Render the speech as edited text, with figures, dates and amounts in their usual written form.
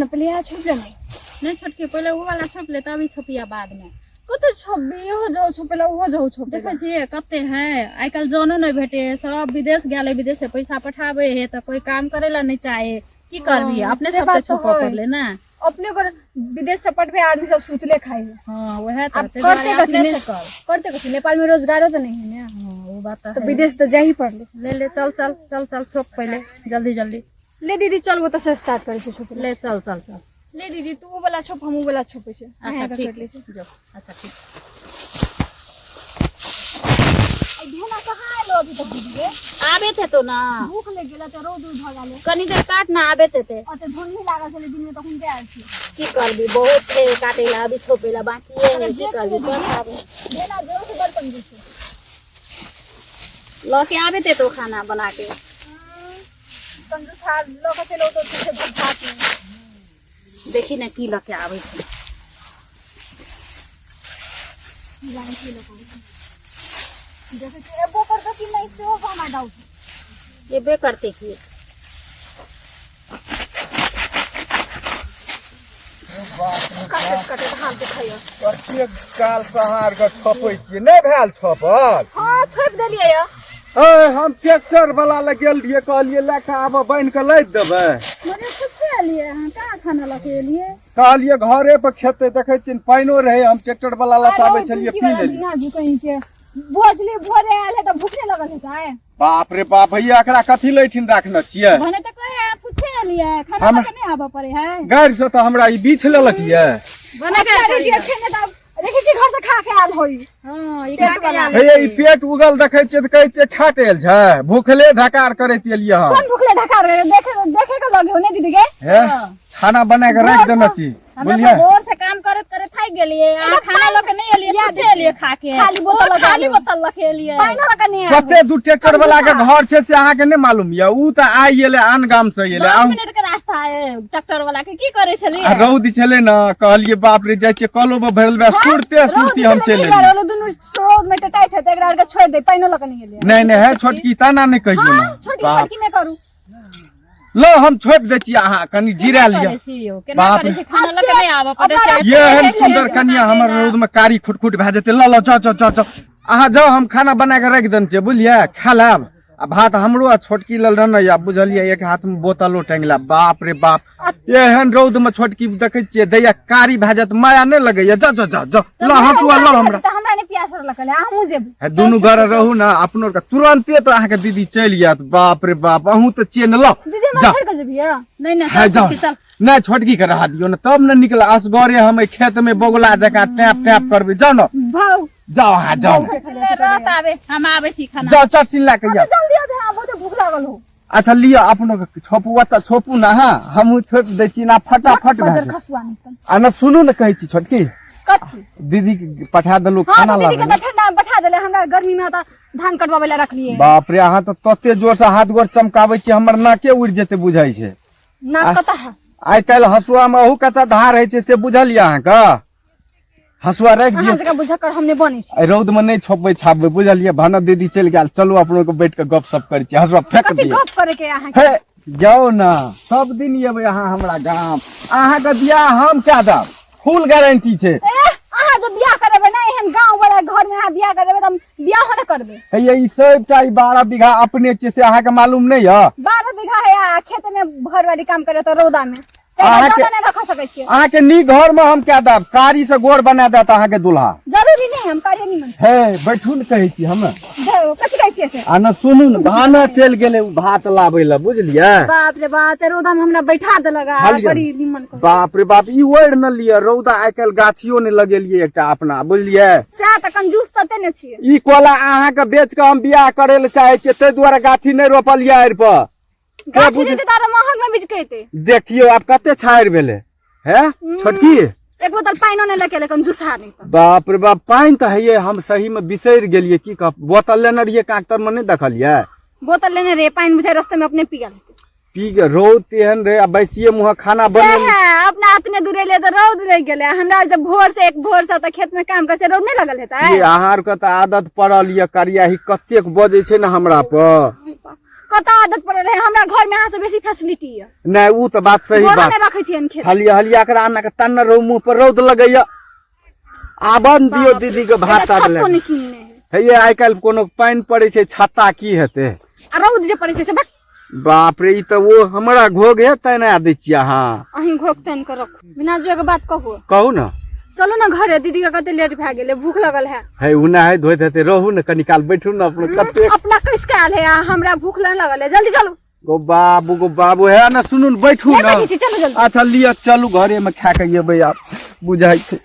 पहले आ छोप लेने नहीं छोटके पहले वो वाला छोप ले तभी छोपिया बाद में कते छोबी हो जाओ छोपेला हो जाओ छोप देखे छिए कते है आइ काल जानो नहीं भेटे सब विदेश गेले विदेश से पैसा पठावे है तो कोई काम करेला नहीं चाहे की करबी अपने सब पे छोप कर ले ना अपने को विदेश से पटवे आदमी सब सुतले खाए हां वह तो करते कथी नेपाल में रोजगारो तो नहीं है ना हां वो बात तो विदेश तो जा ही पड़ ले चल चल चल चल छोप पहले जल्दी जल्दी ले दीदी चल वो तो से स्टार्ट करे छे छोप ले चल चल चल ले दीदी तू वो वाला छोप हम वो वाला छोपे छे अच्छा ठीक जो अच्छा ठीक भेना कहां आलो अभी तक दीदी रे आबे थे तो ना भूख लग गेला तो रोज भ गेले कनी देर काट ना आबे थे अते धुन ही लागल छले दिन में तखन के आल छी की करबी बहुत थे काटेला अभी छोपेला बाकी है की करबी भेना जोर से बर्तन दीछे लो के आबे थे तो खाना बना के तंदु साल लोग चलो तो से भात में देखी ना की लके आवे छे लाइन से लोग जैसे कि एबो कर दो कि नहीं से वो हमारा डाउट ये बे करते की काटे हाल दिखाइयो प्रत्येक काल सहार के छपै छियै नहीं भेल छपल हां छोप देलिए या ए हम ट्रैक्टर वाला लग गेल रहिए कहलिए लेके आब बांध के लद देबै मने सबसे लिए हम का खाना लके लिए कहलिए घरे पर खेते देखै छिन पाइनो रहे हम ट्रैक्टर वाला लसाबै छलिए पी लेलिए ना जी कहीं के बोझले भोरे आले त भूख नहीं लगल है काहे बाप रे बाप भैया एकरा कथि लैठिन राखने छियै भने त कहे छुछे लिए खाना लके नहीं आबा पड़े है गाड़ी से तो हमरा ई बीछ लेलक ये बना के रेडी खेने त देखै छी घर से खा के आल होई हां ई खा के आल हे ई पेट उगल देखै छियै त कहै छियै खाटेल छै भूखले ढकार करैत एलिए हम कौन भूखले ढकार रे देखे के लगे होने दीदी के हे खाना बना के रख देना छी हमरा भोर से काम करत करत थाक गेलिए आ खाना लके नहीं एलिए छुछे लिए खा के खाली बोतल लके एलिए पानी लके नहीं कते दू ट्रैक्टर वाला के घर छै से अहाँ के नहीं मालूम ये उ त आइ एले आन गाम से एले 2 मिनट के रास्ता है ट्रैक्टर वाला के की करे छलिए रौद छले ना कहलिए बाप रे जाय छै कलो में भरल बा सुरते सुरती हम चले एलिए वाला दुनु रोड में टाइट है एकरा के छोड़ दे पानी लके नहीं एलिए नहीं नहीं है छोटकी तना नहीं कहियो ना छोटी की नहीं करू लो हम छोड़ दे छी अहाँ कनी जिरा लिया केना करे छै खाना लके नहीं आबा पड़े छै ये है सुंदर कन्या हमर रोड में कारी खुटखुट भए जेते लो लो चल अहाँ जाओ हम खाना बना के रख देन छै बुझलिए खा लेब आ भात हमरो आ छोटकी लल रहन या बुझलिए एक हाथ में बोतलो टांगला बाप रे बाप एहन रौद में छोटकी देखे छियै दैया कारी भए जात माया नहीं लगैया जा लो हसुआ लो हमरा त हमरा ने प्यास लगल है हमहु जेब दुनू घर रहू ना अपनो के तुरंते तो अहाँ के दीदी चल जात बाप रे बाप अहूँ तो चेन लो दीदी हम छोड़ के जेबिया नहीं जाओ नहीं छोटकी के रहा दियो ना तब न निकल असगरे हम खेत में बगुला जका टैप करबे जाओ ना भाव जाओ हाँ जाओ रात आवे हम आवे सी खाना जाओ चटसिन ला के जल्दी आ बहुत भूख लागल हो अच्छा लियो अपनो के छोपू त छोपू ना हां हमहु छोप दै छी ना फटाफट बजर खसवा नहीं आ ना सुनू ना कहै छी छोटकी कथी दीदी के पठा देलु खाना ला दीदी के त ठंडा में बैठा देले हमरा गर्मी में त धान कटवावे ला रखलिए बाप रे अहाँ त तते जोर से हाथ गोर चमकाबै छी हमर नाके उड़ जेते बुझाई छै ना कता है आइ काल हसुआ में ओहू कता धार है छै से बुझलिए अहाँ का हसुआ रख दियो अहाँ जगह बुझा कर हमने बनी छी रौद में नहीं छोपबै छापबै बुझलिए भाना दीदी चल गेल चलो अपनो के बैठ के गपशप करै छी हसुआ फेंक कथी दियो गप करे के अहाँ हे जाओ ना सब दिन येबै अहाँ हमरा गाम अहाँ के बियाह हम क्या दब फुल गारंटी छै अहाँ जब बियाह करबे ना एहन गांव वाला घर में अहाँ बियाह करबे त बियाह होने करबे हे ये सबटा 12 बीघा अपने छै से अहाँ के मालूम नहीं है 12 बीघा है खेत में भरवारी काम करे त रौदा में अहाँ चाहे नहीं रख सकै छी अहाँ के नी घर में हम क्या दब कारी से गोर बना देत अहाँ के दूल्हा जरूरी नहीं हम कार्य नहीं मन हे बैठू न कहै छी हम कथी कहै छी आ न सुनू न भाना चल गेले भात लाबै ला बुझलिए बाप रे बाप रौदा में हमरा बैठा देलगा बड़ी निमन कर बाप रे बाप ई ओढ़ न लिया रौदा आइ काल गाछियो ने लगेलिए एकटा अपना बुझलिए से त कंजूस तते ने छिए ई कोला अहाँ के बेच के हम बियाह करे ले चाहे छियै तै दुआरे गाछी नहीं रोपलिए आर पर गाछी के तारा महल में बिच कहते देखियो आप कते छायर भेले है छोटकी एक बोतल पानी ने लेके लेकिन जूसा नहीं बाप रे बाप पानी तो है हम सही में बिसर गेलिए की कह बोतल लेने रहिए कागतर में नहीं देखलिए बोतल लेने रे पानी बुझाई रास्ते में अपने पी गल पी के रौद तेहन रे आ बैसिए मुँह खाना बने अपना इतने दूर ले तो रौद लग गेले हमरा जब भोर से त खेत में काम करे से रौद नहीं लगल हेता ये आहार के त आदत पड़ल ये करिया ही कतेक बजे छै ना हमरा पर कत आदत पड़ल है हमरा घर में अहाँ से बेसी फैसिलिटी है नहीं ऊ तो बात सही घर बात में रखे छियन खेत हलिया हलिया कर आना के तन्ना रहो मुंह पर रौद लगैया आबन दियो दीदी के भात छत ले तो नहीं किनने है हे ये आइ काल्हि कोनो पानि पड़े छै छत्ता की हेतै आ रौद जे पड़े छै से बक बाप रे ई त वो हमरा घोग है तना दै छियै अहाँ अहीं घोक तन के रखू बिना जो के बात कहू कहू न चलो ना घरे दीदी का कते लेट भए गेलै भूख लगल है है उना है धोइत हेतै रहू न कनी काल बैठू न अपने कते अपना कैस के आयल है हमरा भूख लगने लगल है जल्दी चलो गो बाबू है न सुनू न बैठू न चलो जल्दी अच्छा लिया चलू घरे में खा के अबै आप बुझाइ छै